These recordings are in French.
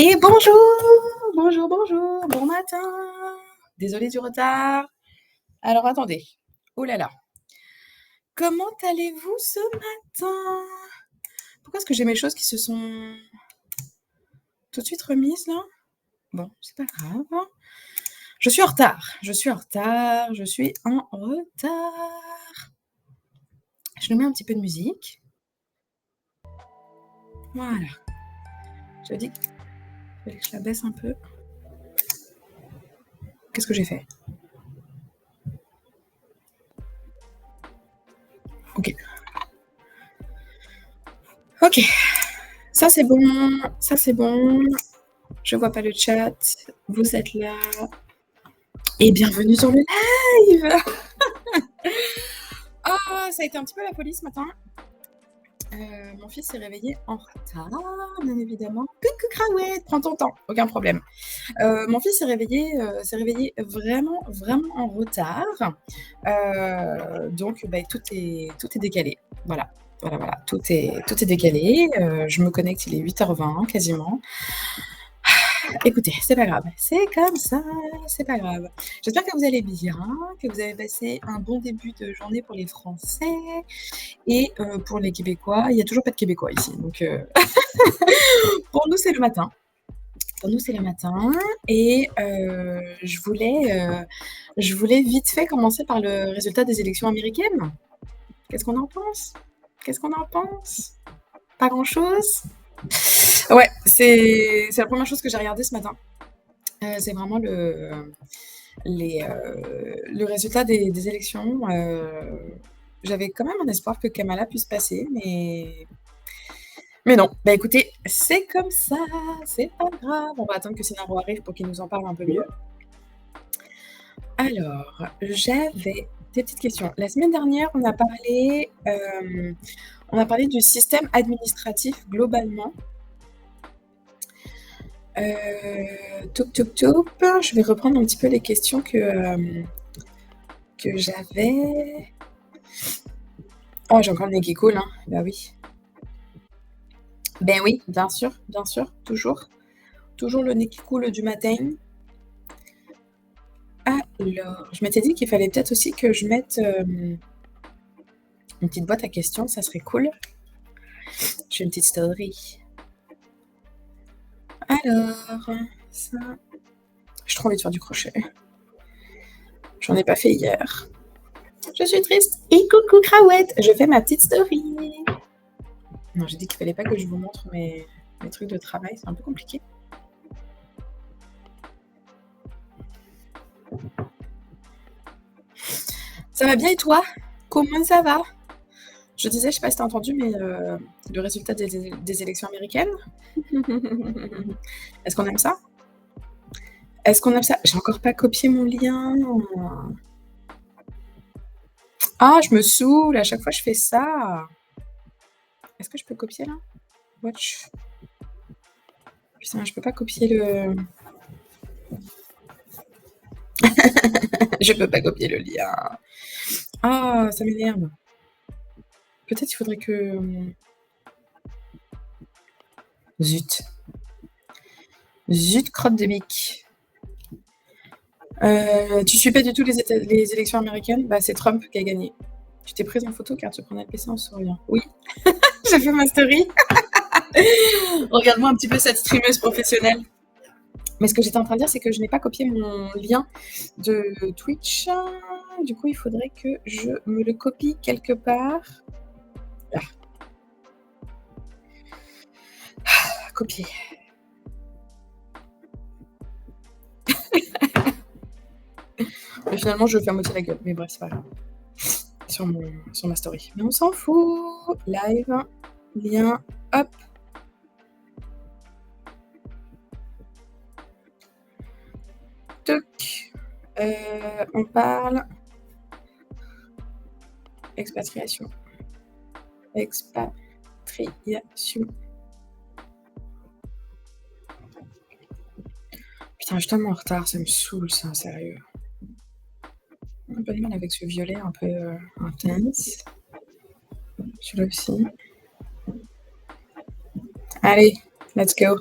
Et bonjour, bon matin. Désolée du retard. Alors attendez. Oh là là. Comment allez-vous ce matin? Pourquoi est-ce que j'ai mes choses qui se sont tout de suite remises là? Bon, c'est pas grave. Je suis en retard. Je suis en retard. Je nous mets un petit peu de musique. Voilà. Je dis que je la baisse un peu. Qu'est-ce que j'ai fait? Ok. Ok. Ça c'est bon. Ça c'est bon. Je vois pas le chat. Vous êtes là. Et bienvenue sur le live. Ah, ça a été un petit peu la folie ce matin. Mon fils s'est réveillé en retard, bien évidemment. Coucou Crawet, prends ton temps, aucun problème. Mon fils s'est réveillé vraiment, vraiment en retard. Donc, tout est décalé. Voilà, tout est décalé. Je me connecte, il est 8h20 quasiment. Écoutez, c'est pas grave, c'est comme ça, c'est pas grave. J'espère que vous allez bien, que vous avez passé un bon début de journée pour les Français et pour les Québécois. Il y a toujours pas de Québécois ici, donc pour nous, c'est le matin. Pour nous, c'est le matin et je voulais vite fait commencer par le résultat des élections américaines. Qu'est-ce qu'on en pense? Pas grand-chose? Ouais, c'est la première chose que j'ai regardée ce matin. C'est vraiment le résultat des élections. J'avais quand même un espoir que Kamala puisse passer, mais non. Bah écoutez, c'est comme ça, c'est pas grave. On va attendre que Cynaro arrive pour qu'il nous en parle un peu mieux. Alors, j'avais des petites questions. La semaine dernière, on a parlé du système administratif globalement. Je vais reprendre un petit peu les questions que j'avais. Oh, j'ai encore le nez qui coule, hein. Bah oui. Ben oui, bien sûr, toujours. Toujours le nez qui coule du matin. Alors, je m'étais dit qu'il fallait peut-être aussi que je mette une petite boîte à questions, ça serait cool. J'ai une petite story. Alors, ça... J'ai trop envie de faire du crochet. J'en ai pas fait hier. Je suis triste. Et coucou Crawette, je fais ma petite story. Non, j'ai dit qu'il fallait pas que je vous montre mes trucs de travail, c'est un peu compliqué. Ça va bien et toi? Comment ça va? Je disais, je sais pas si t'as entendu, mais le résultat des élections américaines. Est-ce qu'on aime ça? J'ai encore pas copié mon lien. Ah, je me saoule, à chaque fois je fais ça. Est-ce que je peux copier là? Watch. Putain, je peux pas copier le... Je peux pas copier le lien. Ah, ça m'énerve. Peut-être il faudrait que... Zut. Zut, crotte de bique. Tu suis pas du tout les élections américaines? Bah, c'est Trump qui a gagné. Tu t'es prise en photo car tu prenais le PC en souriant. Oui, j'ai fait ma story. Regarde-moi un petit peu cette streameuse professionnelle. Mais ce que j'étais en train de dire, c'est que je n'ai pas copié mon lien de Twitch. Du coup, il faudrait que je me le copie quelque part. Là. Copier. Mais finalement, je fais à moitié la gueule. Mais bref, c'est pas grave. Sur ma story. Mais on s'en fout. Live. Lien. Hop. Toc. On parle. Expatriation. Putain, je suis tellement en retard, ça me saoule, ça, sérieux. Un peu de mal avec ce violet un peu intense. Celui-là aussi. Allez, let's go.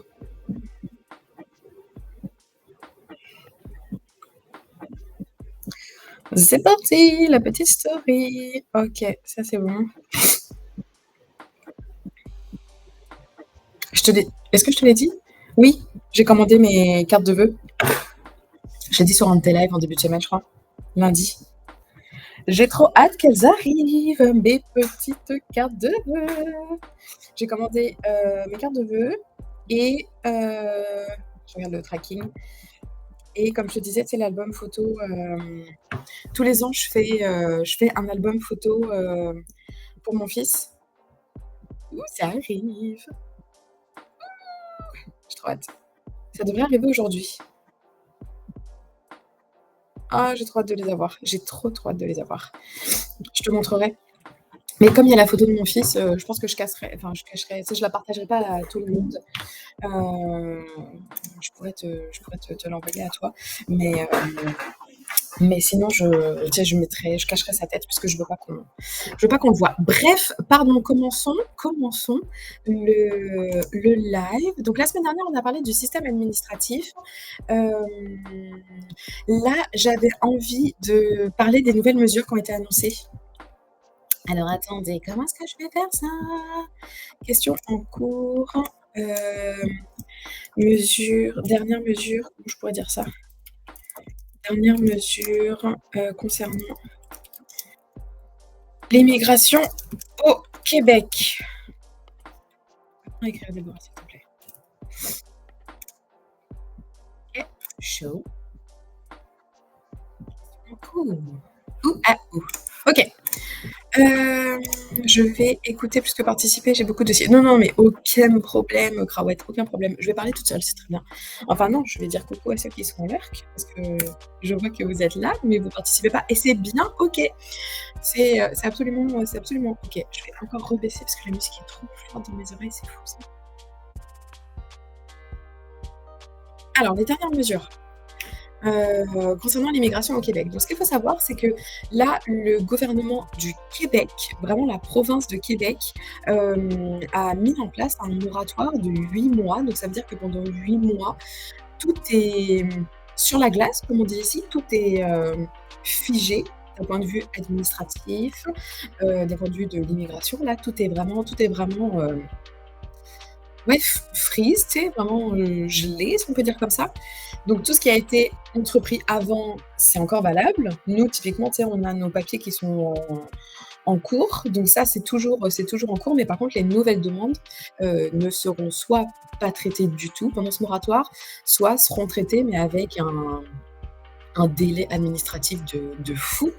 C'est parti, la petite story. OK, ça c'est bon. Je te l'ai Est-ce que je te l'ai dit? Oui, j'ai commandé mes cartes de vœux. J'ai dit sur un de tes lives en début de semaine, je crois, lundi. J'ai trop hâte qu'elles arrivent, mes petites cartes de vœux. J'ai commandé, mes cartes de vœux et je regarde le tracking et comme je te disais, tu sais l'album photo, tous les ans je fais un album photo, pour mon fils. Ouh, ça arrive! J'ai trop hâte. Ça devrait arriver aujourd'hui. Ah, j'ai trop hâte de les avoir. J'ai trop, trop hâte de les avoir. Je te montrerai. Mais comme il y a la photo de mon fils, je pense que je cacherai, tu sais, je la partagerai pas à tout le monde. Heu, je pourrais te l'envoyer à toi, mais mais sinon tu sais, je cacherai sa tête parce que je veux pas qu'on le voie. Bref, pardon, commençons le live. Donc la semaine dernière, on a parlé du système administratif. Hem, Là, j'avais envie de parler des nouvelles mesures qui ont été annoncées. Alors attendez, comment est-ce que je vais faire ça? Question en cours, hem, dernière mesure, comment je pourrais dire ça? Dernière mesure, concernant l'immigration au Québec. Écrire des mots, s'il te plaît. OK, chaud. Cool. Ou à ou. OK. Je vais écouter plus que participer, j'ai beaucoup de dossiers. Non, non, mais aucun problème, Crawet, aucun problème. Je vais parler toute seule, c'est très bien. Enfin non, je vais dire coucou à ceux qui sont en lurk, parce que je vois que vous êtes là, mais vous participez pas et c'est bien OK. C'est absolument OK. Je vais encore rebaisser parce que la musique est trop forte dans mes oreilles, c'est fou ça. Alors les dernières mesures. Concernant l'immigration au Québec. Donc ce qu'il faut savoir, c'est que là, le gouvernement du Québec, vraiment la province de Québec, a mis en place un moratoire de 8 mois. Donc ça veut dire que pendant 8 mois, tout est, sur la glace, comme on dit ici, tout est, figé d'un point de vue administratif, d'un point de vue de l'immigration. Là, tout est vraiment, ouais, freeze, tu sais, vraiment, gelé, si on peut dire comme ça. Donc tout ce qui a été entrepris avant, c'est encore valable. Nous, typiquement, tu sais, on a nos papiers qui sont en cours, donc ça, c'est toujours en cours, mais par contre, les nouvelles demandes, ne seront soit pas traitées du tout pendant ce moratoire, soit seront traitées, mais avec un délai administratif de fou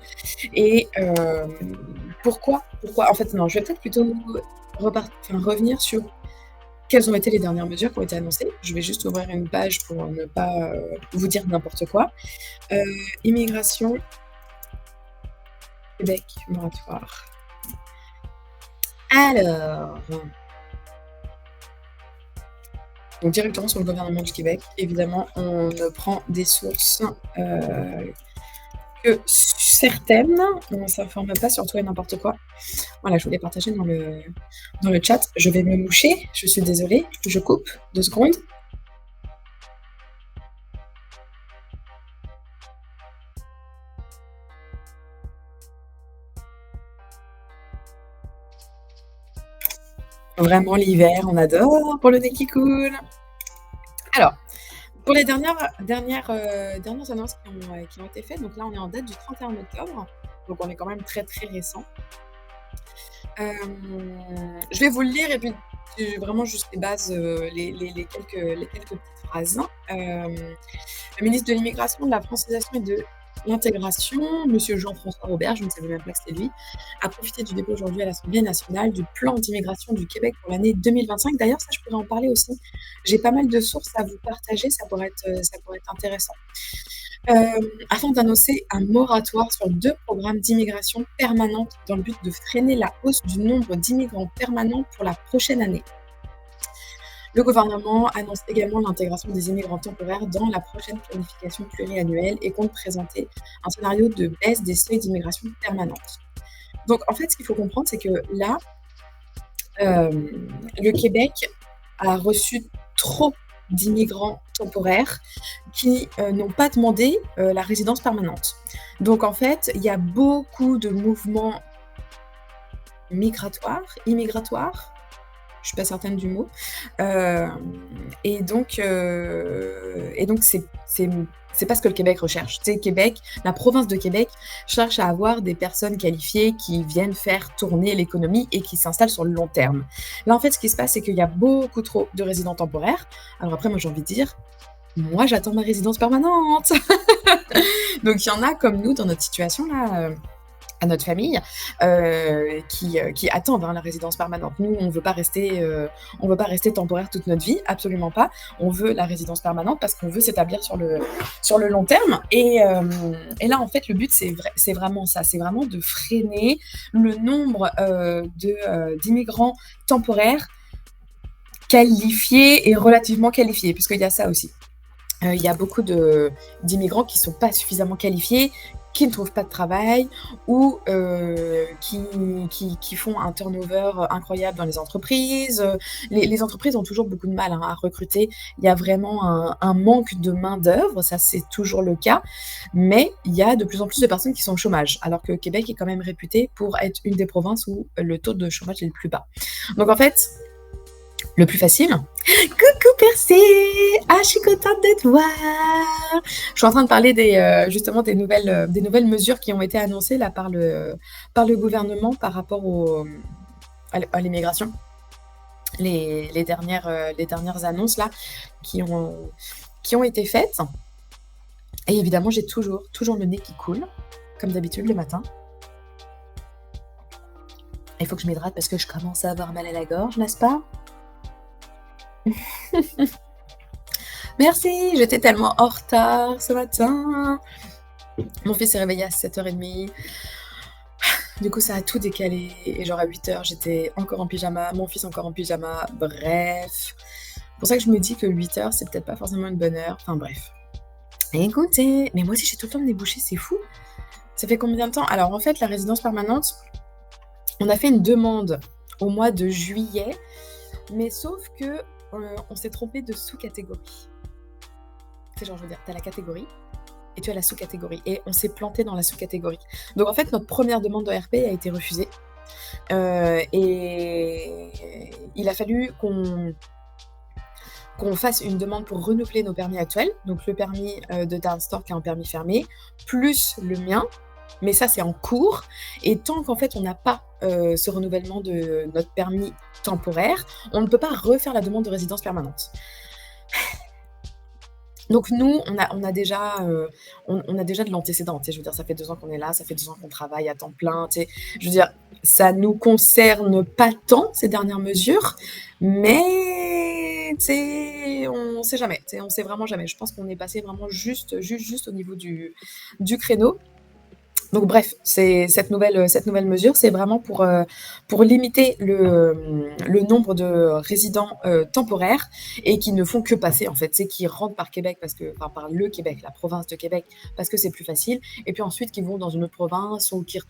et pourquoi en fait, non, je vais peut-être plutôt revenir sur quelles ont été les dernières mesures qui ont été annoncées? Je vais juste ouvrir une page pour ne pas, vous dire n'importe quoi. Heu, Immigration, Québec, moratoire. Alors, donc directement sur le gouvernement du Québec, évidemment, on ne prend des sources, que certaines, on ne s'informe pas sur tout et n'importe quoi. Voilà, je voulais partager dans le chat. Je vais me moucher, je suis désolée, je coupe 2 secondes. Vraiment l'hiver, on adore pour le nez qui coule. Alors, pour les dernières annonces qui ont été faites, donc là, on est en date du 31 octobre, donc on est quand même très, très récent. Je vais vous le lire et puis vraiment juste les bases, les quelques petites phrases. Le ministre de l'Immigration, de la Francisation et de l'Intégration, monsieur Jean-François Robert, je ne savais même pas que c'était lui, a profité du dépôt aujourd'hui à l'Assemblée nationale du plan d'immigration du Québec pour l'année 2025. D'ailleurs, ça, je pourrais en parler aussi. J'ai pas mal de sources à vous partager, ça pourrait être intéressant. Afin d'annoncer un moratoire sur 2 programmes d'immigration permanente dans le but de freiner la hausse du nombre d'immigrants permanents pour la prochaine année. Le gouvernement annonce également l'intégration des immigrants temporaires dans la prochaine planification pluriannuelle et compte présenter un scénario de baisse des seuils d'immigration permanente. Donc en fait, ce qu'il faut comprendre, c'est que là, le Québec a reçu trop d'immigrants temporaires qui, n'ont pas demandé, la résidence permanente. Donc en fait, il y a beaucoup de mouvements immigratoires, je suis pas certaine du mot. Hem et donc c'est pas ce que le Québec recherche. Tu sais, Québec la province de Québec cherche à avoir des personnes qualifiées qui viennent faire tourner l'économie et qui s'installent sur le long terme. Là, en fait, ce qui se passe, c'est qu'il y a beaucoup trop de résidents temporaires. Alors après, moi, j'ai envie de dire: «Moi, j'attends ma résidence permanente!» Donc il y en a comme nous dans notre situation là, à notre famille, qui attendent, hein, la résidence permanente. Nous, on veut pas rester temporaire toute notre vie, absolument pas. On veut la résidence permanente parce qu'on veut s'établir sur le long terme et là, en fait, le but, c'est vraiment ça, c'est vraiment de freiner le nombre, d'immigrants temporaires qualifiés et relativement qualifiés, puisqu'il y a ça aussi. Il y a beaucoup d'immigrants qui sont pas suffisamment qualifiés, qui ne trouvent pas de travail ou qui font un turnover, incroyable dans les entreprises. Les entreprises ont toujours beaucoup de mal, hein, à recruter. Il y a vraiment un manque de main-d'œuvre, ça c'est toujours le cas, mais il y a de plus en plus de personnes qui sont au chômage, alors que Québec est quand même réputé pour être une des provinces où le taux de chômage est le plus bas. Donc en fait, le plus facile. Coucou Percé! Ah, je suis contente de te voir! Je suis en train de parler justement des nouvelles mesures qui ont été annoncées là par le gouvernement par rapport à l'immigration. Les dernières annonces là qui ont été faites. Et évidemment, j'ai toujours le nez qui coule, comme d'habitude le matin. Il faut que je m'hydrate parce que je commence à avoir mal à la gorge, n'est-ce pas? Merci, j'étais tellement en retard ce matin. Mon fils s'est réveillé à 7h30. Du coup, ça a tout décalé et genre à 8h, j'étais encore en pyjama, mon fils encore en pyjama, bref. C'est pour ça que je me dis que 8h, c'est peut-être pas forcément une bonne heure. Enfin bref. Écoutez, mais moi aussi j'ai tout le temps le nez bouché, c'est fou. Ça fait combien de temps? Alors en fait, la résidence permanente, on a fait une demande au mois de juillet, mais sauf que, on s'est trompé de sous-catégorie. Tu sais, genre, je veux dire, tu as la catégorie et tu as la sous-catégorie et on s'est planté dans la sous-catégorie. Donc en fait, notre première demande d'ORP a été refusée, et il a fallu qu'on fasse une demande pour renouveler nos permis actuels, donc le permis, de Darnstork qui est un permis fermé, plus le mien, mais ça, c'est en cours et tant qu'en fait, on n'a pas, ce renouvellement de notre permis temporaire, on ne peut pas refaire la demande de résidence permanente. Donc nous, on a déjà, on a déjà de l'antécédent, tu sais? Je veux dire, ça fait 2 ans qu'on est là, ça fait 2 ans qu'on travaille à temps plein, tu sais? Je veux dire, ça nous concerne pas tant ces dernières mesures, mais tu sais, on sait jamais, tu sais? On sait vraiment jamais. Je pense qu'on est passé vraiment juste au niveau du créneau. Donc bref, c'est cette nouvelle mesure, c'est vraiment pour limiter le nombre de résidents, temporaires et qui ne font que passer en fait. C'est qui rentrent par Québec parce que enfin par le Québec, la province de Québec, parce que c'est plus facile et puis ensuite qui vont dans une autre province ou qui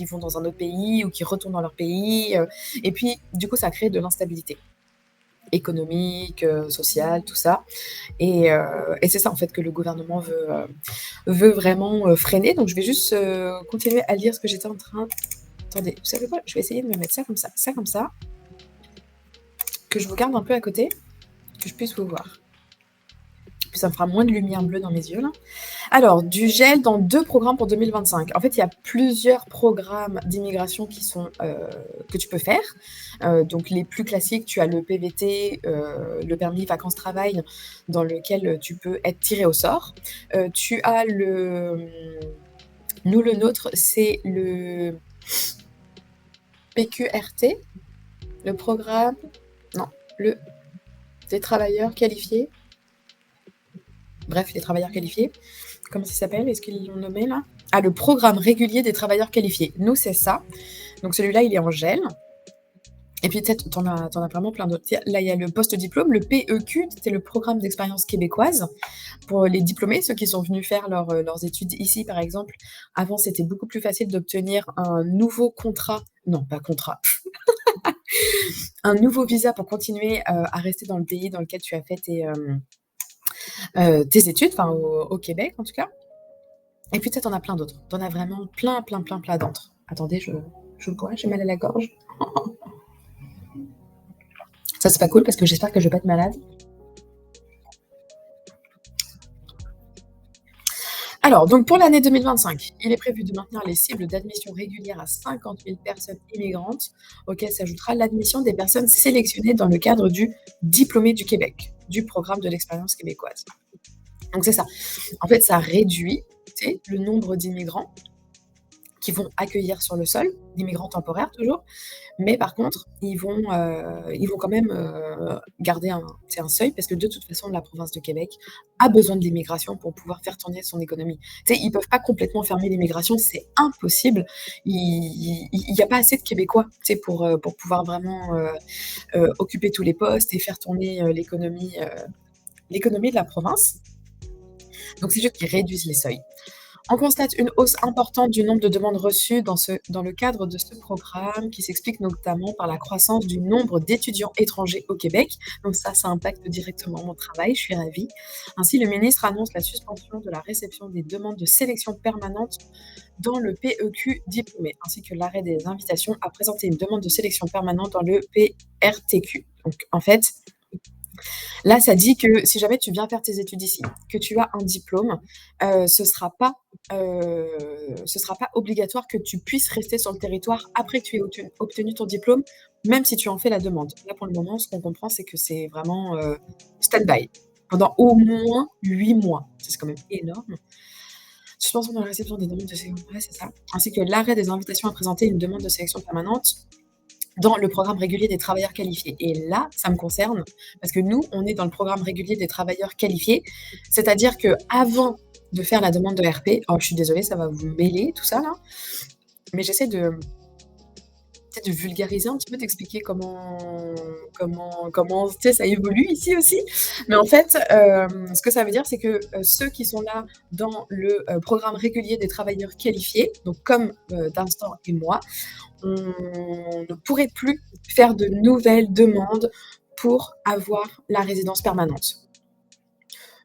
vont dans un autre pays ou qui retournent dans leur pays, et puis du coup ça crée de l'instabilité économique, sociale, tout ça et c'est ça en fait que le gouvernement veut vraiment, freiner. Donc je vais juste, continuer à lire ce que j'étais en train attendez, vous savez quoi? Je vais essayer de me mettre ça comme ça, que je vous garde un peu à côté, que je puisse vous voir. Puis ça me fera moins de lumière bleue dans mes yeux là. Alors, du gel dans 2 programmes pour 2025. En fait, il y a plusieurs programmes d'immigration qui sont, que tu peux faire. Donc les plus classiques, tu as le PVT, le permis vacances-travail, dans lequel, tu peux être tiré au sort. Tu as nous, le nôtre, c'est le PQRT, le programme non, le des travailleurs qualifiés. Bref, les travailleurs qualifiés. Comment ça s'appelle? Est-ce qu'ils l'ont nommé là? Ah, le programme régulier des travailleurs qualifiés. Nous, c'est ça. Donc celui-là, il est en gel. Et puis peut-être, t'en as vraiment plein d'autres. Là, il y a le post-diplôme, le PEQ, c'est le programme d'expérience québécoise pour les diplômés, ceux qui sont venus faire leurs études ici, par exemple. Avant, c'était beaucoup plus facile d'obtenir un nouveau contrat. Non, pas contrat. un nouveau visa pour continuer, à rester dans le pays dans lequel tu as fait tes études, enfin au Québec en tout cas. Et puis tu sais, tu en as plein d'autres. Tu en as vraiment plein, plein, plein, plein d'autres. Attendez, je bois, j'ai mal à la gorge. Ça, c'est pas cool parce que j'espère que je vais pas être malade. Alors, donc pour l'année 2025, il est prévu de maintenir les cibles d'admission régulière à 50 000 personnes immigrantes, auxquelles s'ajoutera l'admission des personnes sélectionnées dans le cadre du Diplômé du Québec, du programme de l'expérience québécoise. Donc c'est ça. En fait, ça réduit, tu sais, le nombre d'immigrants qui vont accueillir sur le sol, d'immigrants temporaires toujours, mais par contre, ils vont quand même, garder un seuil parce que de toute façon, la province de Québec a besoin de l'immigration pour pouvoir faire tourner son économie. Tu sais, ils peuvent pas complètement fermer l'immigration, c'est impossible. Il y a pas assez de Québécois, tu sais, pour pouvoir vraiment, occuper tous les postes et faire tourner, l'économie de la province. Donc c'est juste qu'ils réduisent les seuils. On constate une hausse importante du nombre de demandes reçues dans le cadre de ce programme, qui s'explique notamment par la croissance du nombre d'étudiants étrangers au Québec. Donc ça impacte directement mon travail, je suis ravie. Ainsi, le ministre annonce la suspension de la réception des demandes de sélection permanente dans le PEQ diplômé, ainsi que l'arrêt des invitations à présenter une demande de sélection permanente dans le PRTQ. Donc en fait, là, ça dit que si jamais tu viens faire tes études ici, que tu as un diplôme, ce sera pas, ce sera pas obligatoire que tu puisses rester sur le territoire après que tu aies obtenu ton diplôme, même si tu en fais la demande. Là, pour le moment, ce qu'on comprend, c'est que c'est vraiment, stand-by pendant au moins 8 mois. Ça, c'est quand même énorme. Suspension de la réception des demandes de sélection, ouais, c'est ça, ainsi que l'arrêt des invitations à présenter une demande de sélection permanente dans le programme régulier des travailleurs qualifiés. Et là, ça me concerne parce que nous, on est dans le programme régulier des travailleurs qualifiés. C'est-à-dire qu'avant de faire la demande de RP, oh, je suis désolée, ça va vous mêler tout ça là, mais j'essaie de peut-être de vulgariser un petit peu, d'expliquer comment tu sais, ça évolue ici aussi. Mais en fait, ce que ça veut dire, c'est que ceux qui sont là dans le programme régulier des travailleurs qualifiés, donc comme Dunstan et moi, on ne pourrait plus faire de nouvelles demandes pour avoir la résidence permanente.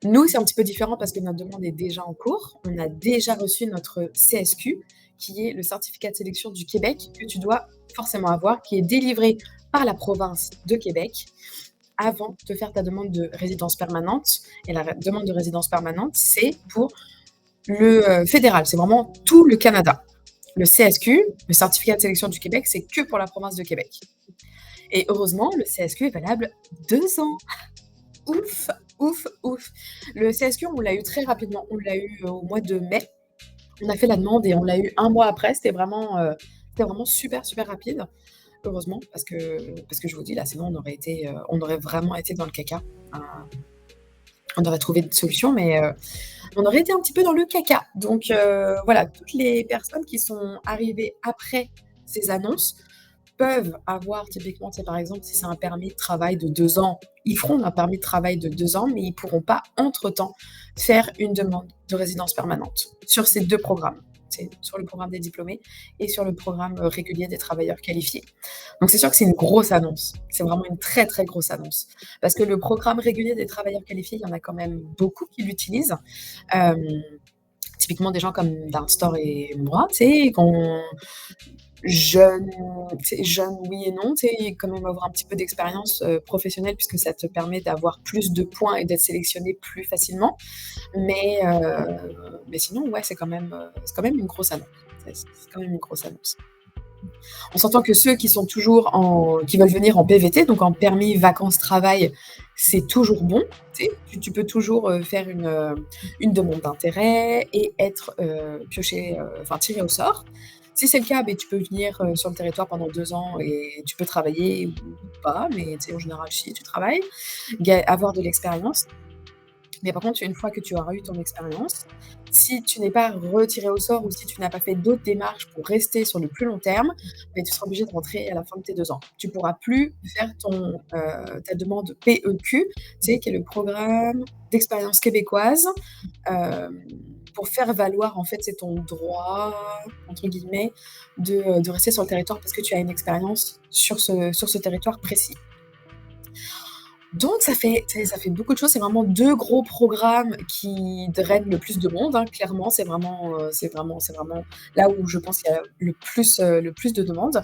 Nous, c'est un petit peu différent parce que notre demande est déjà en cours. On a déjà reçu notre CSQ, qui est le certificat de sélection du Québec, que tu dois forcément avoir, qui est délivré par la province de Québec avant de faire ta demande de résidence permanente. Et la demande de résidence permanente, c'est pour le fédéral, c'est vraiment tout le Canada. Le CSQ, le certificat de sélection du Québec, c'est que pour la province de Québec. Et heureusement, le CSQ est valable 2 ans. Ouf, ouf, ouf. Le CSQ, on l'a eu très rapidement. On l'a eu au mois de mai. On a fait la demande et on l'a eu un mois après. C'était vraiment super, super rapide. Heureusement, parce que je vous dis, là, sinon, on aurait vraiment été dans le caca. Euh, on aurait trouvé des solutions, mais on aurait été un petit peu dans le caca. Donc voilà, toutes les personnes qui sont arrivées après ces annonces peuvent avoir typiquement, tu sais, par exemple, si c'est un permis de travail de 2 ans, ils feront un permis de travail de 2 ans, mais ils ne pourront pas, entre-temps, faire une demande de résidence permanente sur ces 2 programmes. C'est sur le programme des diplômés et sur le programme régulier des travailleurs qualifiés. Donc c'est sûr que c'est une grosse annonce. C'est vraiment une très, très grosse annonce. Parce que le programme régulier des travailleurs qualifiés, il y en a quand même beaucoup qui l'utilisent. Typiquement des gens comme Darkstar et moi, tu sais, qu'on jeune, tu sais, jeune oui et non, tu sais, quand même avoir un petit peu d'expérience professionnelle puisque ça te permet d'avoir plus de points et d'être sélectionné plus facilement. Mais, mais sinon, ouais, c'est quand même une grosse annonce. C'est quand même une grosse annonce. On s'entend que ceux qui veulent venir en PVT, donc en permis vacances-travail, c'est toujours bon. Tu peux toujours faire une demande d'intérêt et être pioché, enfin tiré au sort. Si c'est le cas, ben, tu peux venir sur le territoire pendant 2 ans et tu peux travailler ou pas, mais en général, si tu travailles, avoir de l'expérience. Mais par contre, une fois que tu auras eu ton expérience, si tu n'es pas retiré au sort ou si tu n'as pas fait d'autres démarches pour rester sur le plus long terme, beh, tu seras obligé de rentrer à la fin de tes 2 ans. Tu pourras plus faire ta demande PEQ, tu sais, qui est le programme d'expérience québécoise, hem, pour faire valoir, en fait, c'est ton «droit» entre guillemets de rester sur le territoire parce que tu as une expérience sur ce territoire précis. Donc ça fait beaucoup de choses, c'est vraiment 2 gros programmes qui drainent le plus de monde, hein, clairement, c'est vraiment là où je pense qu'il y a le plus de demandes.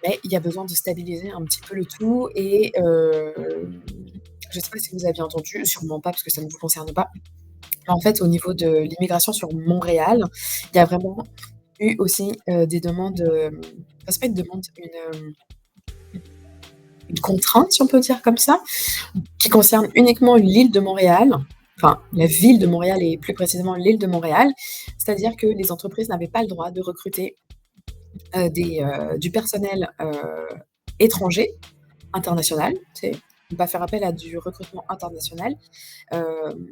Mais il y a besoin de stabiliser un petit peu le tout et je sais pas si vous aviez entendu, sûrement pas parce que ça ne vous concerne pas, mais en fait, au niveau de l'immigration sur Montréal, il y a vraiment eu aussi, des demandes, enfin, c'est pas une demande, une contrainte, si on peut dire comme ça, qui concerne uniquement l'île de Montréal, enfin la ville de Montréal et plus précisément l'île de Montréal. C'est-à-dire que les entreprises n'avaient pas le droit de recruter, du personnel, étranger, international, tu sais? Ne pas faire appel à du recrutement international, hem,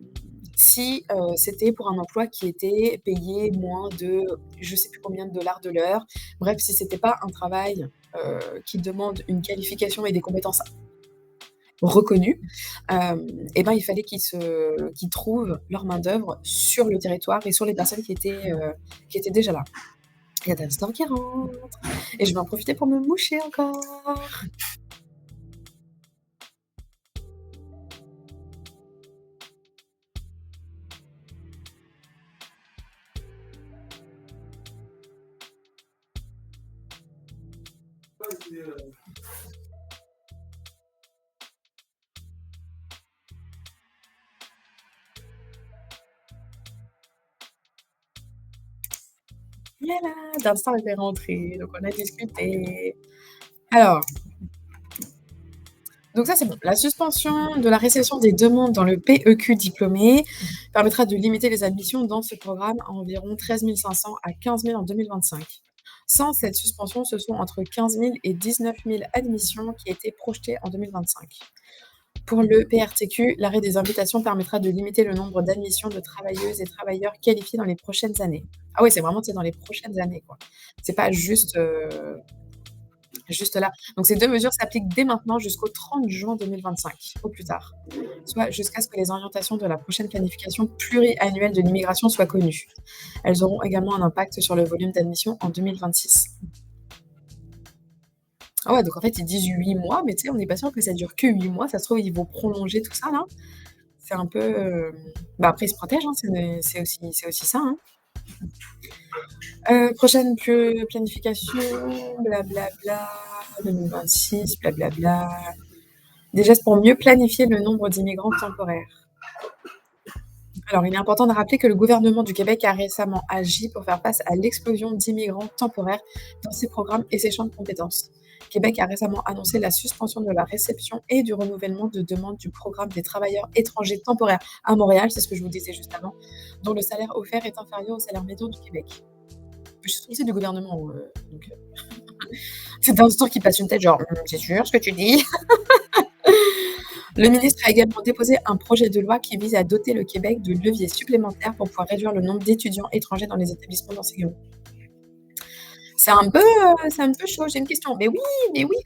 si, c'était pour un emploi qui était payé moins de je sais plus combien de dollars de l'heure. Bref, si c'était pas un travail, qui demande une qualification et des compétences reconnues, et ben, il fallait qu'ils trouvent leur main-d'œuvre sur le territoire et sur les personnes qui étaient déjà là. Il y a Dalstor qui rentre et je vais en profiter pour me moucher encore. Voilà, Dalstor était rentré, donc on a discuté. Alors, donc ça, c'est bon. La suspension de la réception des demandes dans le PEQ diplômé permettra de limiter les admissions dans ce programme à environ 13 500 à 15 000 en 2025. Sans cette suspension, ce sont entre 15 000 et 19 000 admissions qui étaient projetées en 2025. Pour le PRTQ, l'arrêt des invitations permettra de limiter le nombre d'admissions de travailleuses et travailleurs qualifiés dans les prochaines années. Ah ouais, c'est vraiment, tu sais, dans les prochaines années, quoi. C'est pas juste là. Donc ces 2 mesures s'appliquent dès maintenant jusqu'au 30 juin 2025, au plus tard, soit jusqu'à ce que les orientations de la prochaine planification pluriannuelle de l'immigration soient connues. Elles auront également un impact sur le volume d'admission en 2026. Ah ouais, donc en fait, ils disent 8 mois, mais tu sais, on n'est pas sûr que ça dure que 8 mois. Ça se trouve, ils vont prolonger tout ça là. C'est un peu, bah, après ils se protègent, hein, c'est aussi ça, hein. Prochaine planification, blablabla, 2026, blablabla. Des gestes pour mieux planifier le nombre d'immigrants temporaires. Alors, il est important de rappeler que le gouvernement du Québec a récemment agi pour faire face à l'explosion d'immigrants temporaires dans ses programmes et ses champs de compétences. Québec a récemment annoncé la suspension de la réception et du renouvellement de demandes du programme des travailleurs étrangers temporaires à Montréal, c'est ce que je vous disais juste avant, dont le salaire offert est inférieur au salaire médian du Québec. Je suis sous du gouvernement, donc c'est un tour qui passe une tête genre: C'est sûr ce que tu dis?» Le ministre a également déposé un projet de loi qui vise à doter le Québec de leviers supplémentaires pour pouvoir réduire le nombre d'étudiants étrangers dans les établissements d'enseignement. C'est un peu chaud. J'ai une question. Mais oui,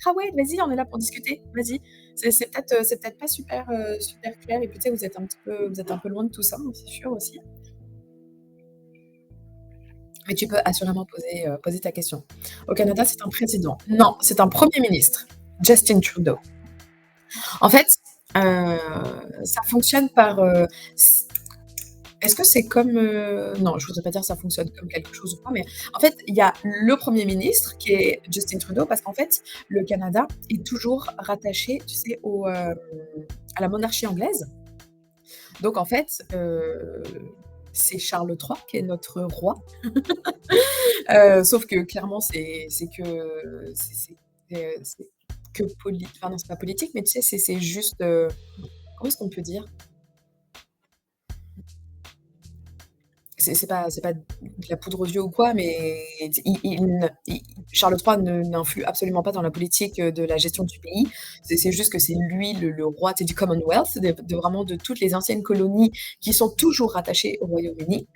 ah ouais, vas-y, on est là pour discuter. Vas-y. C'est peut-être pas super clair et puis tu sais, vous êtes un peu loin de tout ça, hein, c'est sûr aussi. Mais tu peux assurément poser ta question. Au Canada, c'est un président. Non, c'est un premier ministre, Justin Trudeau. En fait, heu, ça fonctionne par, s est-ce que c'est comme, non, je voudrais pas dire ça fonctionne comme quelque chose ou pas, mais en fait, il y a le premier ministre qui est Justin Trudeau parce qu'en fait, le Canada est toujours rattaché, tu sais, à la monarchie anglaise. Donc en fait, c'est Charles III qui est notre roi, sauf que clairement c'est que enfin non, c'est pas politique, mais tu sais, c'est juste, comment est-ce qu'on peut dire? C'est pas de la poudre aux yeux ou quoi, mais il ne il Charles III ne n'influe absolument pas dans la politique, de la gestion du pays. C'est juste que c'est lui le roi, tu sais, du Commonwealth, de vraiment de toutes les anciennes colonies qui sont toujours rattachées au Royaume-Uni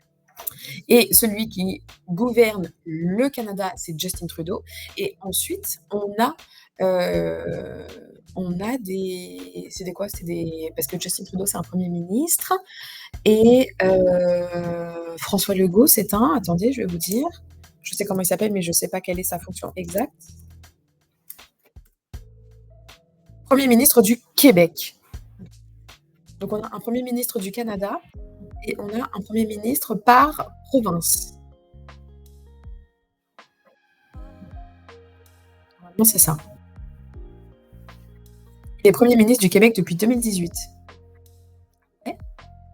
et celui qui gouverne le Canada, c'est Justin Trudeau et ensuite on a, heu on a des c'est des quoi? C'est des parce que Justin Trudeau, c'est un premier ministre et François Legault, c'est un attendez, je vais vous dire. Je sais comment il s'appelle, mais je sais pas quelle est sa fonction exacte. Premier ministre du Québec. Donc on a un premier ministre du Canada et on a un premier ministre par province. Normalement, c'est ça. Il est premier ministre du Québec depuis 2018. Ouais,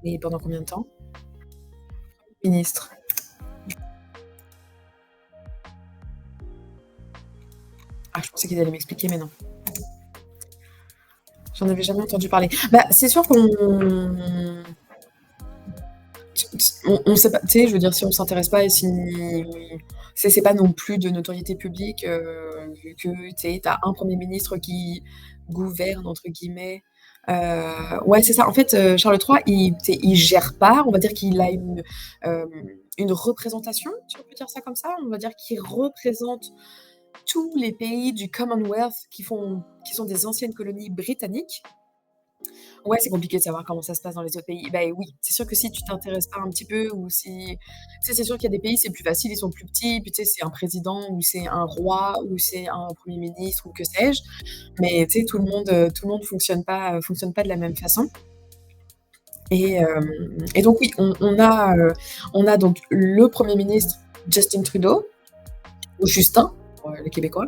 mais pendant combien de temps? Ministre. Ah, je pensais qu'ils allaient m'expliquer, mais non. J'en avais jamais entendu parler. Bah, c'est sûr qu'on on sait pas, tu sais, je veux dire, si on s'intéresse pas et si c'est pas non plus de notoriété publique, vu que, tu sais, tu as un premier ministre qui «gouverne» entre guillemets. Ouais, c'est ça. En fait, Charles III, tu sais, il gère pas, on va dire qu'il a une représentation, si on peut dire ça comme ça. On va dire qu'il représente tous les pays du Commonwealth qui sont des anciennes colonies britanniques. Ouais, c'est compliqué de savoir comment ça se passe dans les autres pays. Bah, oui, c'est sûr que si tu t'intéresses pas un petit peu ou si tu sais, c'est sûr qu'il y a des pays, c'est plus facile, ils sont plus petits, puis tu sais, c'est un président ou c'est un roi ou c'est un premier ministre ou que sais-je. Mais tu sais, tout le monde fonctionne pas de la même façon et donc oui, on a donc le premier ministre Justin Trudeau ou Justin pour, les Québécois.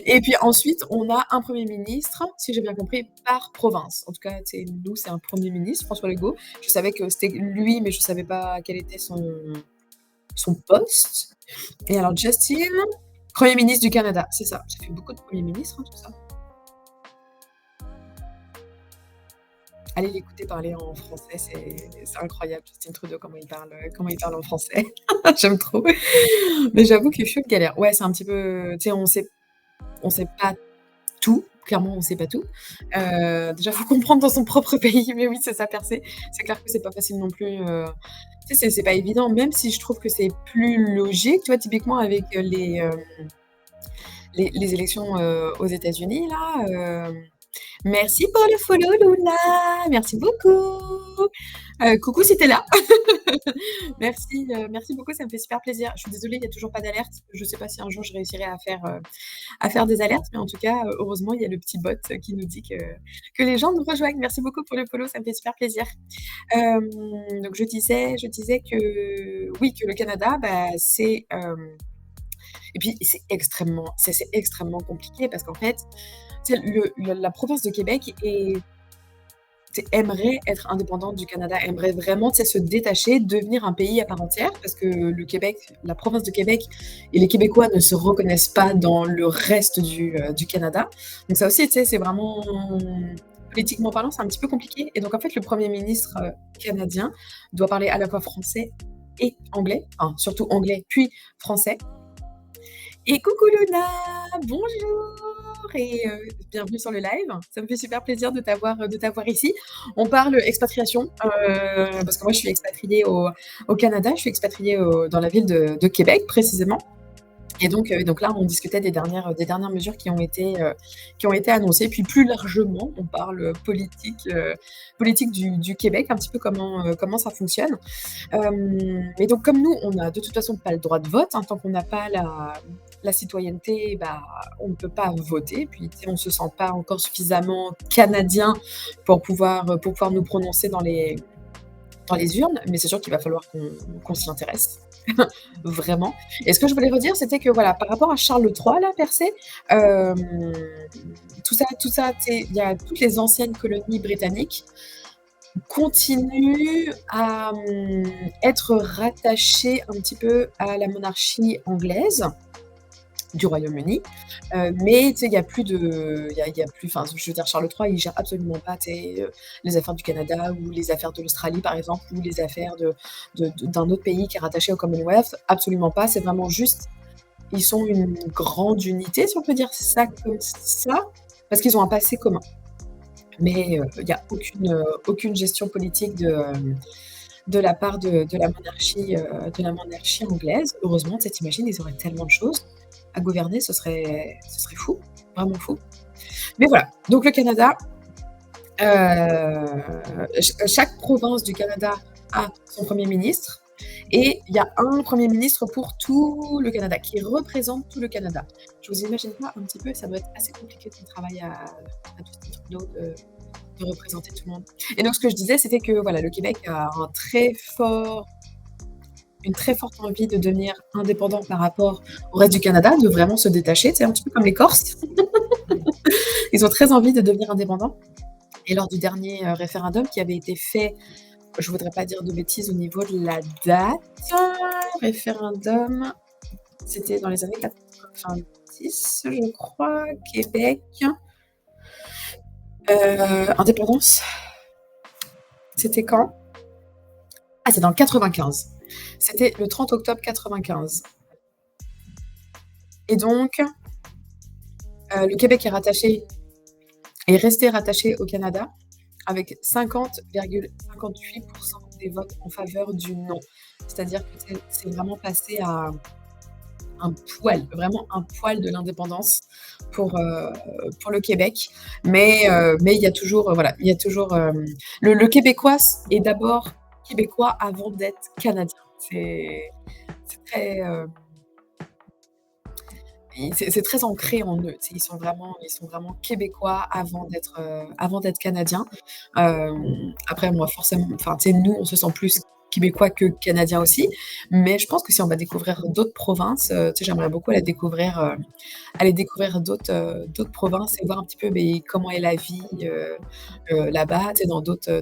Et puis ensuite, on a un premier ministre, si j'ai bien compris, par province. En tout cas, tu sais, nous, c'est un premier ministre, François Legault. Je savais que c'était lui, mais je savais pas quel était son poste. Et alors Justin, premier ministre du Canada, c'est ça. Ça fait beaucoup de premiers ministres, hein, tout ça. Allez l'écouter parler en français, c'est incroyable, Justin Trudeau, comment il parle en français. J'aime trop. Mais j'avoue que je suis une galère. Ouais, c'est un petit peu, tu sais, on sait pas tout, clairement on sait pas tout. Déjà faut comprendre dans son propre pays, mais oui, c'est sa percée. C'est clair que c'est pas facile non plus, tu sais, c'est pas évident, même si je trouve que c'est plus logique, tu vois? Typiquement avec, les élections, aux États-Unis là, merci pour le follow Luna, merci beaucoup. Coucou si tu es là. Merci beaucoup, ça me fait super plaisir. Je suis désolée, il y a toujours pas d'alerte. Je sais pas si un jour je réussirai à faire des alertes, mais en tout cas, heureusement, il y a le petit bot qui nous dit que les gens nous rejoignent. Merci beaucoup pour le follow, ça me fait super plaisir. Donc je disais que oui, que le Canada, bah, et puis c'est extrêmement compliqué parce qu'en fait, tu sais, la province de Québec aimerait être indépendante du Canada, aimerait vraiment, tu sais, se détacher, devenir un pays à part entière parce que le Québec, la province de Québec et les Québécois ne se reconnaissent pas dans le reste du Canada. Donc ça aussi, tu sais, c'est vraiment politiquement parlant, c'est un petit peu compliqué et donc en fait, le premier ministre, canadien doit parler à la fois français et anglais, enfin surtout anglais puis français et coucou Luna, bonjour et bienvenue sur le live. Ça me fait super plaisir de t'avoir ici. On parle expatriation, parce que moi je suis expatriée au Canada, je suis expatriée dans la ville de Québec précisément. Et donc là, on discutait des dernières mesures qui ont été annoncées. Puis plus largement, on parle politique du Québec, un petit peu comment ça fonctionne. Mais donc comme nous, on a de toute façon pas le droit de vote, hein, tant qu'on n'a pas la citoyenneté, bah, on ne peut pas voter. Puis tu sais, on se sent pas encore suffisamment canadien pour pouvoir nous prononcer dans les urnes, mais c'est sûr qu'il va falloir qu'on s'y intéresse. Vraiment. Et ce que je voulais redire, c'était que voilà, par rapport à Charles III, là, percé, tout ça, tu sais, il y a toutes les anciennes colonies britanniques continuent à être rattachées un petit peu à la monarchie anglaise du Royaume-Uni. Mais tu sais, il y a plus de il y a plus enfin, je veux dire, Charles III, il gère absolument pas, tu sais, les affaires du Canada ou les affaires de l'Australie, par exemple, ou les affaires d'un autre pays qui est rattaché au Commonwealth. Absolument pas. C'est vraiment juste, ils sont une grande unité, si on peut dire ça comme ça, parce qu'ils ont un passé commun. Mais il y a aucune gestion politique de la part de la monarchie anglaise. Heureusement, tu sais, tu imagines, ils auraient tellement de choses à gouverner, ce serait fou, vraiment fou. Mais voilà, donc le Canada, chaque province du Canada a son premier ministre et il y a un premier ministre pour tout le Canada, qui représente tout le Canada. Je vous imagine pas un petit peu, ça doit être assez compliqué son travail à Justin Trudeau de représenter tout le monde. Et donc ce que je disais, c'était que voilà, le Québec a une très forte envie de devenir indépendant par rapport au reste du Canada, de vraiment se détacher, c'est un petit peu comme les Corses. Ils ont très envie de devenir indépendants. Et lors du dernier référendum qui avait été fait, je voudrais pas dire de bêtises au niveau de la date, référendum, c'était dans les années 90, je crois, Québec, indépendance, c'était quand? Ah, c'est dans le 95. C'était le 30 octobre 95. Et donc, le Québec est resté rattaché au Canada avec 50,58% des votes en faveur du non. C'est-à-dire que c'est vraiment passé à vraiment un poil de l'indépendance pour le Québec. Mais il y a toujours, voilà, il y a toujours le Québécois est d'abord québécois avant d'être canadien. C'est très, c'est très ancré en eux. Tu sais, ils sont vraiment québécois avant d'être canadiens. Après moi forcément, enfin, tu sais, nous, on se sent plus québécois que canadiens aussi, mais je pense que si on va découvrir d'autres provinces, tu sais, j'aimerais beaucoup aller découvrir d'autres provinces et voir un petit peu, beh, comment est la vie, là-bas, tu sais, dans d'autres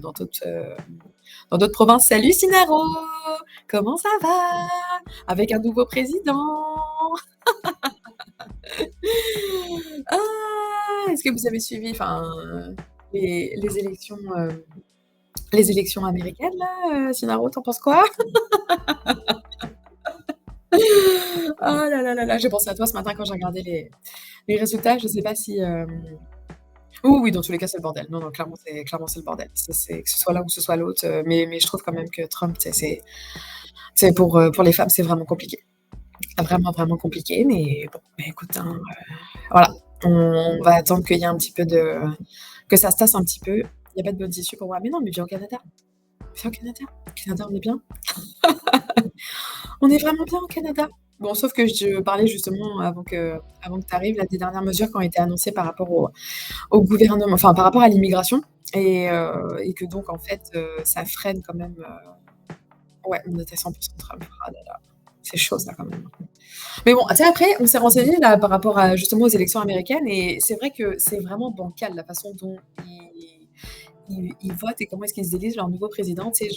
provinces. Salut Cinaro! Comment ça va? Avec un nouveau président? Ah! Est-ce que vous avez suivi, enfin, les les élections, les élections américaines là, Cinaro, tu en penses quoi? Oh là là là là, j'ai pensé à toi ce matin quand j'ai regardé les résultats. Je sais pas si, oui, oui, dans tous les cas, c'est le bordel. Non, non, clairement c'est le bordel. C'est que ce soit l'un ou que ce soit l'autre, mais je trouve quand même que Trump, tu sais, c'est pour les femmes, c'est vraiment compliqué. Vraiment, vraiment compliqué, mais bon, bah, écoute, hein, voilà, on va attendre qu'il y ait un petit peu de que ça se tasse un petit peu. Il y a pas de bonnes issues pour moi. Mais non, mais viens au Canada, viens au Canada. Au Canada, on est bien. On est vraiment bien au Canada. Bon, sauf que je parlais justement avant que tu arrives, là, des dernières mesures qui ont été annoncées par rapport au gouvernement, enfin, par rapport à l'immigration et que donc en fait, ça freine quand même, ouais, on était 100 Trump. Ah là là, c'est chaud ça quand même. Mais bon, tu sais, après, on s'est renseigné là par rapport à justement aux élections américaines et c'est vrai que c'est vraiment bancal la façon dont ils votent et comment est-ce qu'ils élisent leur nouveau président. Tu sais,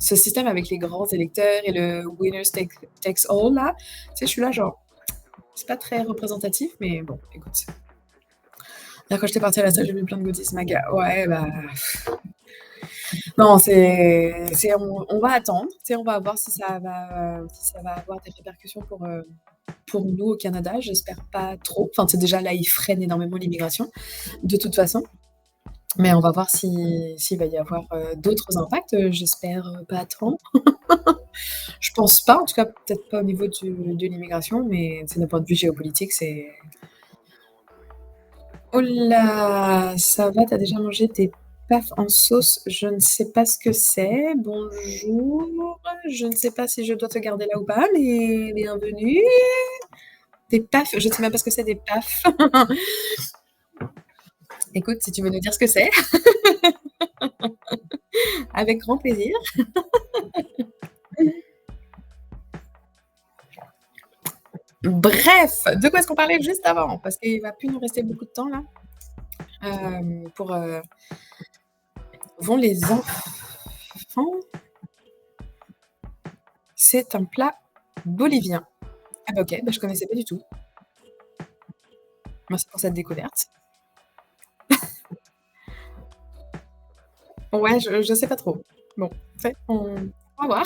ce système avec les grands électeurs et le winners takes all là, tu sais, je suis là genre, c'est pas très représentatif, mais bon, écoute. Là, quand j'étais partie à la salle, j'ai vu plein de goodies, Maga. Ouais, bah, non, on va attendre, tu sais, on va voir si ça va avoir des répercussions pour nous au Canada. J'espère pas trop. Enfin, tu sais, déjà là, ils freinent énormément l'immigration, de toute façon. Mais on va voir s'il va y avoir, d'autres impacts, j'espère, pas trop. Je pense pas, en tout cas, peut-être pas au niveau de l'immigration, mais c'est d'un point de vue géopolitique, c'est oh là! Ça va, tu as déjà mangé des pâtes en sauce? Je ne sais pas ce que c'est. Bonjour, je ne sais pas si je dois te garder là ou pas, mais bienvenue. Des paf, je ne sais même pas ce que c'est des paf. Écoute, si tu veux nous dire ce que c'est, avec grand plaisir. Bref, de quoi est-ce qu'on parlait juste avant? Parce qu'il va plus nous rester beaucoup de temps là. Pour vont les enfants, c'est un plat bolivien. Ah bah OK, bah je connaissais pas du tout. Merci pour cette découverte. Ouais, je sais pas trop. Bon, en fait, on va voir.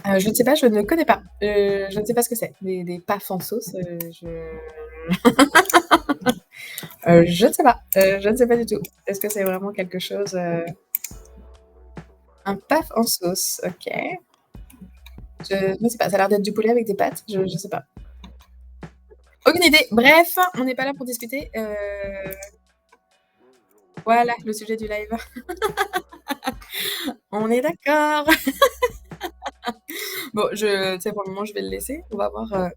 Je ne sais pas, je ne connais pas. Je ne sais pas ce que c'est. Des paf en sauce, je ne sais pas. Je ne sais pas du tout. Est-ce que c'est vraiment quelque chose, un paf en sauce? OK. Je ne sais pas, ça a l'air d'être du poulet avec des pâtes, je sais pas. Aucune idée. Bref, on n'est pas là pour discuter, voilà le sujet du live. On est d'accord. Bon, tu sais, pour le moment, je vais le laisser. On va voir,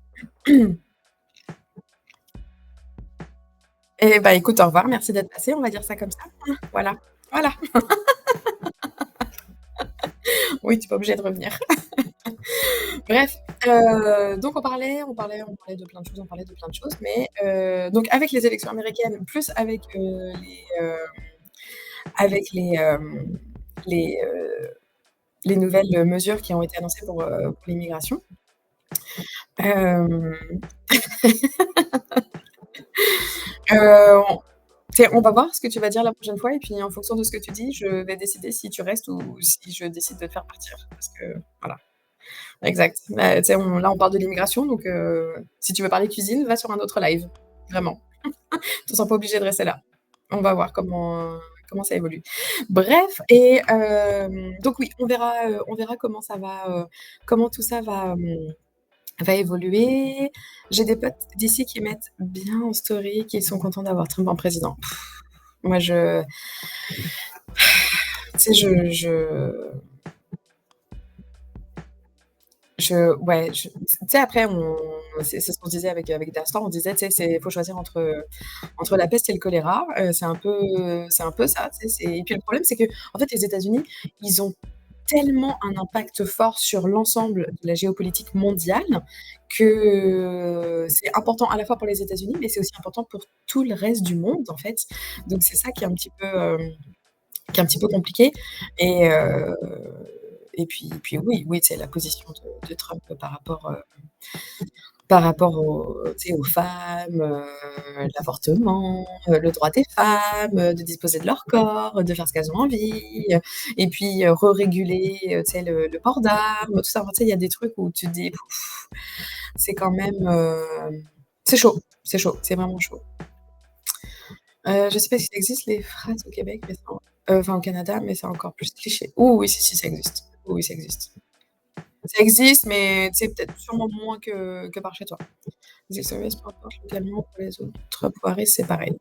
et bah, écoute, au revoir, merci d'être passé, on va dire ça comme ça. Voilà, voilà. Oui, tu es pas obligé de revenir. Bref, donc on parlait de plein de choses, mais donc avec les élections américaines, plus avec les, heu, les nouvelles mesures qui ont été annoncées pour l'immigration, hem, on on va voir ce que tu vas dire la prochaine fois et puis en fonction de ce que tu dis, je vais décider si tu restes ou si je décide de te faire partir parce que voilà, exact. Bah, tu sais, on parle de l'immigration donc si tu veux parler cuisine, va sur un autre live, vraiment. Tu te sens pas obligé de rester là. On va voir comment ça évolue. Bref et donc oui, on verra comment tout ça va évoluer. J'ai des potes d'ici qui mettent bien en story qu'ils sont contents d'avoir Trump en président. Moi tu sais, ouais, tu sais après c'est ce qu'on se disait avec Dastan, on disait, tu sais, faut choisir entre la peste et le choléra, c'est un peu ça, tu sais, et puis le problème, c'est qu'en fait, les États-Unis, ils ont tellement un impact fort sur l'ensemble de la géopolitique mondiale que c'est important à la fois pour les États-Unis, mais c'est aussi important pour tout le reste du monde, en fait. Donc c'est ça qui est un petit peu compliqué et heu et puis oui, c'est la position de Trump par rapport tu sais, aux femmes, l'avortement, le droit des femmes, de disposer de leur corps, de faire ce qu'elles ont envie, et puis, réguler tu sais, le port d'armes, tout ça. Enfin, tu sais, il y a des trucs où tu te dis: «C'est quand même, c'est chaud, c'est vraiment chaud». Je sais pas si ça existe les phrases au Québec, mais enfin au Canada, mais c'est encore plus cliché. Oui, si, si, ça existe. Oui, ça existe. Ça existe, mais tu sais, peut-être sûrement moins que par chez toi. Les extrémistes, peu importe localement, pour les autres Poiré, c'est pareil.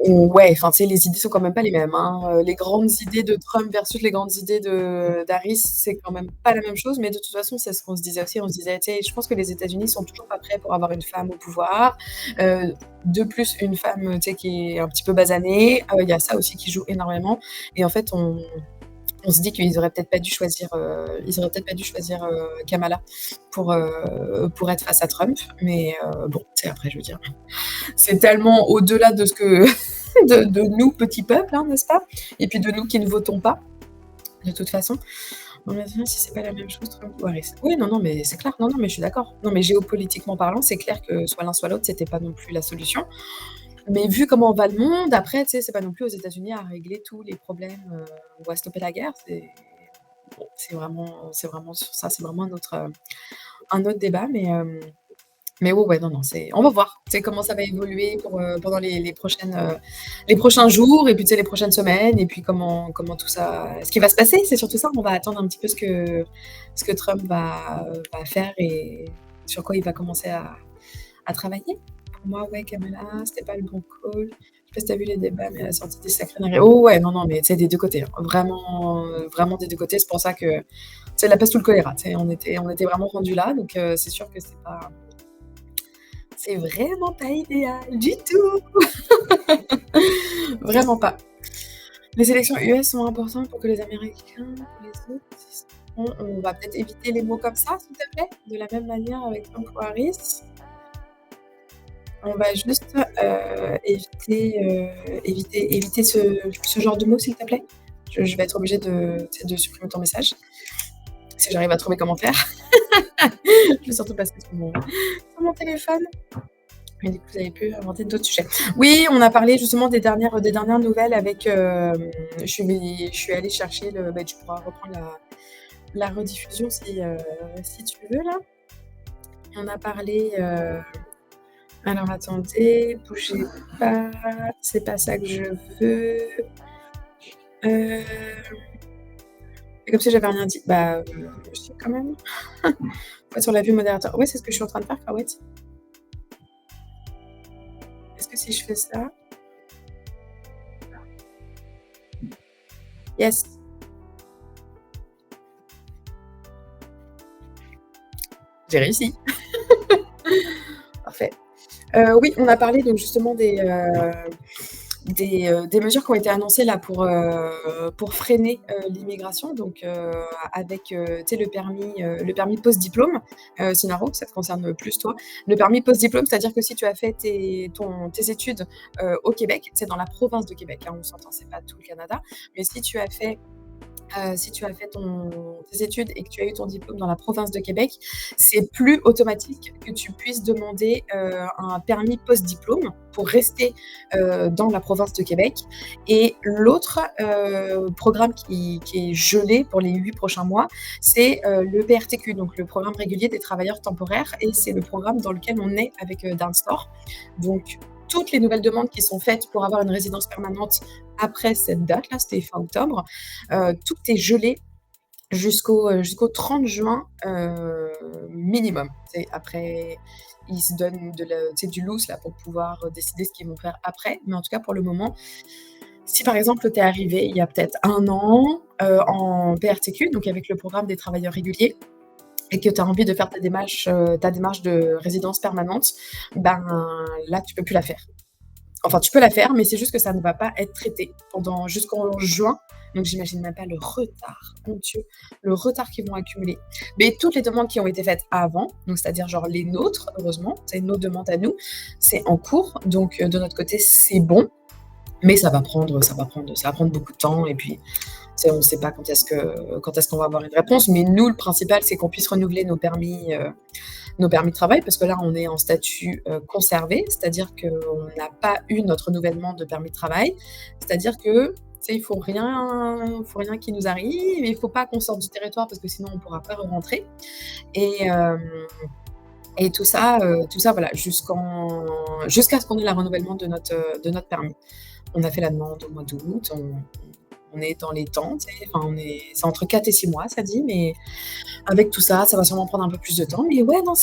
Ouais, enfin, tu sais, les idées sont quand même pas les mêmes, hein. Les grandes idées de Trump versus les grandes idées de d'Harris, c'est quand même pas la même chose, mais de toute façon, c'est ce qu'on se disait aussi. On se disait: «Tu sais, je pense que les États-Unis sont toujours pas prêts pour avoir une femme au pouvoir». De plus, une femme, tu sais, qui est un petit peu basanée, il y a ça aussi qui joue énormément et en fait, on se dit qu'ils auraient peut-être pas dû choisir, Kamala pour être face à Trump, mais bon, tu sais, après, je veux dire, c'est tellement au-delà de ce que de nous, petits peuples, hein, n'est-ce pas? Et puis de nous qui ne votons pas, de toute façon. On va dire si c'est pas la même chose, Trump ou Harris. Oui, non, non, mais c'est clair. Non, non, mais je suis d'accord. Non, mais géopolitiquement parlant, c'est clair que soit l'un soit l'autre, c'était pas non plus la solution. Mais vu comment va le monde, après, tu sais, c'est pas non plus aux États-Unis à régler tous les problèmes, ou à stopper la guerre. Bon, c'est vraiment sur ça, c'est vraiment un autre débat, mais ouais, ouais, non, non, on va voir, tu sais, comment ça va évoluer pendant les prochains jours et puis, tu sais, les prochaines semaines et puis comment tout ça ce qui va se passer, c'est surtout ça. On va attendre un petit peu ce que Trump va faire et sur quoi il va commencer à travailler. Pour moi, ouais, Kamala, c'était pas le bon call. Je sais pas si tu as vu les débats, mais elle a sorti des sacrés dingueries. Oh ouais, non, non, mais tu sais, des 2 côtés, hein. Vraiment, vraiment des 2 côtés. C'est pour ça que c'est la peste ou le choléra, tu sais, on était vraiment rendus là, donc c'est sûr que c'est vraiment pas idéal du tout! Vraiment pas. Les élections US sont importantes pour que les Américains les autres on va peut-être éviter les mots comme ça, s'il te plaît? De la même manière avec Trump ou Harris. On va juste, éviter ce genre de mots, s'il te plaît. Je vais être obligée tu sais, de supprimer ton message, si j'arrive à trouver comment faire. Je vais surtout passer sur mon téléphone. Mais du coup, vous avez pu inventer d'autres sujets. Oui, on a parlé justement des dernières nouvelles avec, je suis allée chercher tu pourras reprendre la rediffusion si tu veux là. On a parlé, alors attendez, bougez pas, c'est pas ça que je veux. Heu, c'est comme si j'avais rien dit. Bah, si quand même. Ouais, sur la vue modérateur. Ouais, c'est ce que je suis en train de faire, Kaouette. que si je fais ça yes, j'ai réussi. Parfait. Oui, on a parlé donc justement des mesures qui ont été annoncées là pour freiner, l'immigration donc avec, tu sais le permis post-diplôme, Cinaro, ça te concerne plus toi. Le permis post-diplôme, c'est-à-dire que si tu as fait tes études, au Québec, c'est dans la province de Québec, hein, on s'entend, c'est pas tout le Canada, mais si tu as fait tes études et que tu as eu ton diplôme dans la province de Québec, c'est plus automatique que tu puisses demander, un permis post-diplôme pour rester, dans la province de Québec et l'autre, programme qui est gelé pour les 8 prochains mois, c'est, le PRTQ, donc le programme régulier des travailleurs temporaires et c'est le programme dans lequel on est avec, Danstor. Donc toutes les nouvelles demandes qui sont faites pour avoir une résidence permanente après cette date-là, c'était fin octobre, tout est gelé jusqu'au 30 juin, minimum. Tu sais, après, ils se donnent tu sais, du loose là pour pouvoir, décider ce qu'ils vont faire après. Mais en tout cas, pour le moment, si par exemple, tu es arrivé il y a peut-être 1 an, en PRTQ, donc avec le programme des travailleurs réguliers et que tu as envie de faire ta démarche de résidence permanente, ben, là, tu peux plus la faire. Enfin, tu peux la faire, mais c'est juste que ça ne va pas être traité pendant jusqu'en juin. Donc j'imagine même pas le retard, mon Dieu, le retard qu'ils vont accumuler. Mais toutes les demandes qui ont été faites avant, donc c'est-à-dire genre les nôtres, heureusement, c'est nos demandes à nous, c'est en cours. Donc de notre côté, c'est bon, mais ça va prendre beaucoup de temps et puis, tu sais, on ne sait pas quand est-ce qu'on va avoir une réponse. Mais nous, le principal, c'est qu'on puisse renouveler nos permis de travail parce que là, on est en statut, conservé, c'est-à-dire qu'on n'a pas eu notre renouvellement de permis de travail. C'est-à-dire que, tu sais, il faut rien qui nous arrive, il faut pas qu'on sorte du territoire parce que sinon on pourra pas rentrer et tout ça, voilà, jusqu'à ce qu'on ait le renouvellement de notre permis. On a fait la demande au mois d'août, on est dans les temps, tu sais, enfin c'est entre 4 et 6 mois, ça dit, mais avec tout ça, ça va sûrement prendre un peu plus de temps. Mais ouais, non,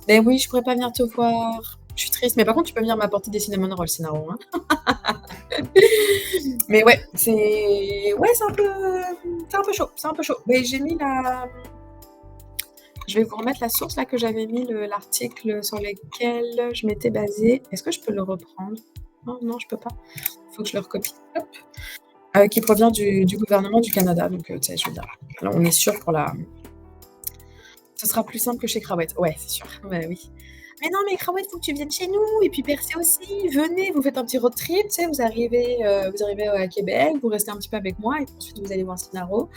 ben oui, je pourrais pas venir te voir. Je suis triste, mais par contre, tu peux venir m'apporter des cinnamon rolls, Cinnaro, hein. Mais ouais, c'est un peu chaud, c'est un peu chaud. Mais je vais vous remettre la source là que j'avais mis, l'article sur lequel je m'étais basée. Est-ce que je peux le reprendre? Non, non, je peux pas. Il faut que je le recopie. Hop. Qui provient du gouvernement du Canada. Donc, tu sais, je veux dire, là, on est sûr ce sera plus simple que chez Krawet. Ouais, c'est sûr. Ouais, oui. Mais non, mais Krawet, faut que tu viennes chez nous. Et puis Percé aussi. Venez, vous faites un petit road trip. Tu sais, vous arrivez à Québec, vous restez un petit peu avec moi. Et puis ensuite, vous allez voir Cinaro.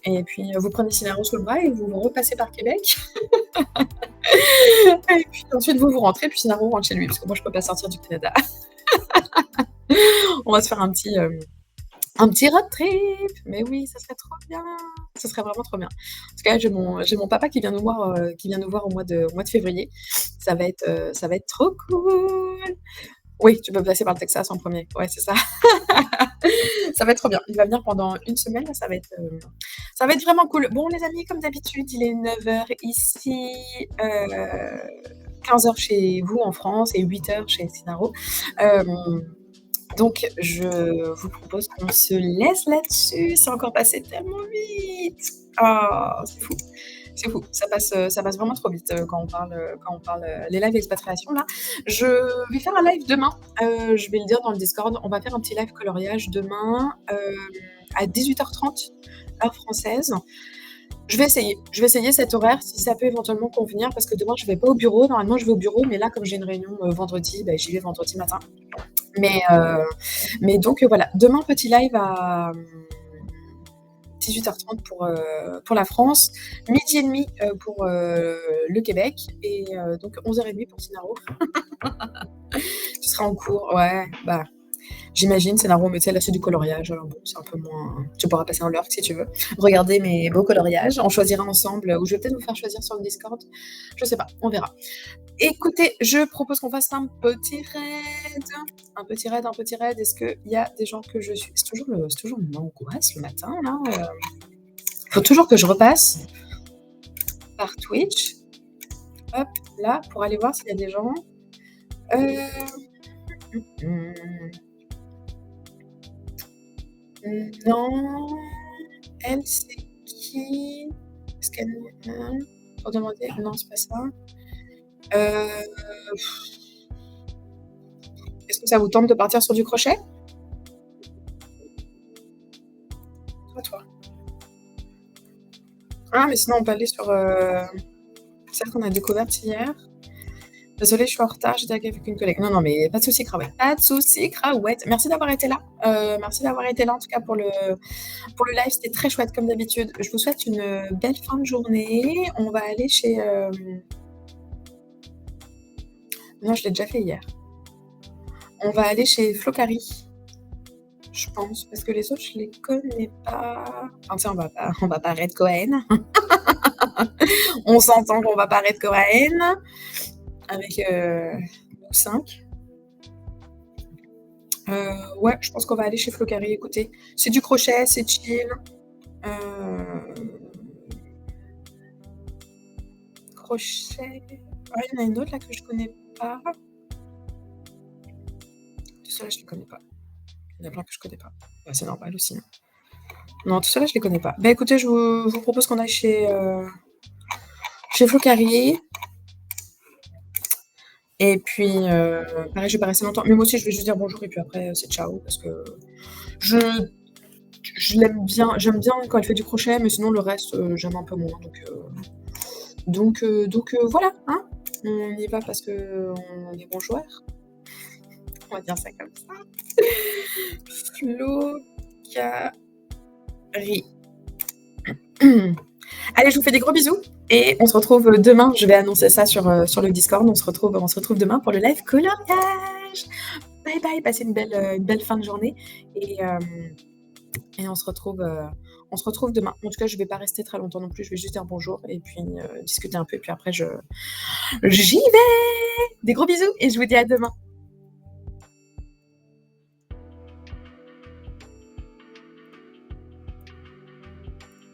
Et puis, vous prenez Cinaro sous le bras et vous repassez par Québec. Et puis ensuite, vous rentrez. Puis Cinaro rentre chez lui. Parce que moi, je peux pas sortir du Canada. On va se faire un petit road trip, mais oui, ça serait trop bien. Ça serait vraiment trop bien. En tout cas, j'ai mon papa qui vient nous voir au mois de février. Ça va être trop cool. Oui, tu peux passer par le Texas en premier. Ouais, c'est ça. Ça va être trop bien. Il va venir pendant une semaine, là, ça va être vraiment cool. Bon, les amis, comme d'habitude, il est 9 heures ici, 15 heures chez vous en France et 8 heures chez Cinaro. Donc, je vous propose qu'on se laisse là-dessus. C'est encore passé tellement vite. Ah, c'est fou. C'est fou. Ça passe vraiment trop vite quand on parle les lives expatriation là. Je vais faire un live demain. Je vais le dire dans le Discord. On va faire un petit live coloriage demain à 18h30 heure française. Je vais essayer cet horaire si ça peut éventuellement convenir parce que demain je vais pas au bureau. Normalement je vais au bureau, mais là comme j'ai une réunion vendredi, j'y vais vendredi matin. Mais donc voilà, demain petit live à 18h30 pour la France, 12h30 pour le Québec et donc 11h30 pour Cinaro. Tu seras en cours, ouais, j'imagine, Scénario, mais tu sais, là, c'est du coloriage, alors bon, c'est un peu moins. Tu pourras passer en lurk si tu veux. Regardez mes beaux coloriages. On choisira ensemble, ou je vais peut-être vous faire choisir sur le Discord. Je sais pas, on verra. Écoutez, je propose qu'on fasse un petit raid. Un petit raid, un petit raid. Est-ce qu'il y a des gens que je suis. C'est toujours une angoisse le matin, là. Faut toujours que je repasse par Twitch. Hop, là, pour aller voir s'il y a des gens. Mmh. Non, elle, c'est qui? Est-ce qu'elle pour demander non, c'est pas ça. Heu, est-ce que ça vous tente de partir sur du crochet? Pas toi. Ah, mais sinon on peut aller sur, celle qu'on a découverte hier. Désolée, je suis en retard, j'étais avec une collègue. Non, non, mais pas de souci, Cravate. Pas de souci, Cravouette. Merci d'avoir été là. Merci d'avoir été là, en tout cas, pour le live. C'était très chouette, comme d'habitude. Je vous souhaite une, belle fin de journée. On va aller chez, non, je l'ai déjà fait hier. On va aller chez Flocari, je pense, parce que les autres, je les connais pas. Enfin, tu sais, on va pas Red Cohen. On s'entend qu'on va pas Red Cohen avec, nous 5. Ouais, je pense qu'on va aller chez Flocari, écoutez. C'est du crochet, c'est chill. Heu, crochet, ouais, il y en a une autre là que je connais pas. Tout ça là, je les connais pas. Il y en a plein que je connais pas. Bah, c'est normal aussi, hein. Non, tout ça là, je les connais pas. Bah, écoutez, je vous propose qu'on aille chez Flocari et puis, pareil, je vais pas rester longtemps. Mais moi aussi, je vais juste dire bonjour et puis après, c'est ciao parce que je je l'aime bien j'aime bien quand elle fait du crochet, mais sinon le reste, j'aime un peu moins donc voilà, hein. On y va parce qu'on est bons joueurs. On va dire ça comme ça. Flocari. Allez, je vous fais des gros bisous et on se retrouve, demain. Je vais annoncer ça sur le Discord. On se retrouve demain pour le live coloriage. Bye bye, passez une belle fin de journée et et on se retrouve demain. En tout cas, je vais pas rester très longtemps non plus. Je vais juste dire bonjour et puis, discuter un peu et puis après j'y vais! Des gros bisous et je vous dis à demain.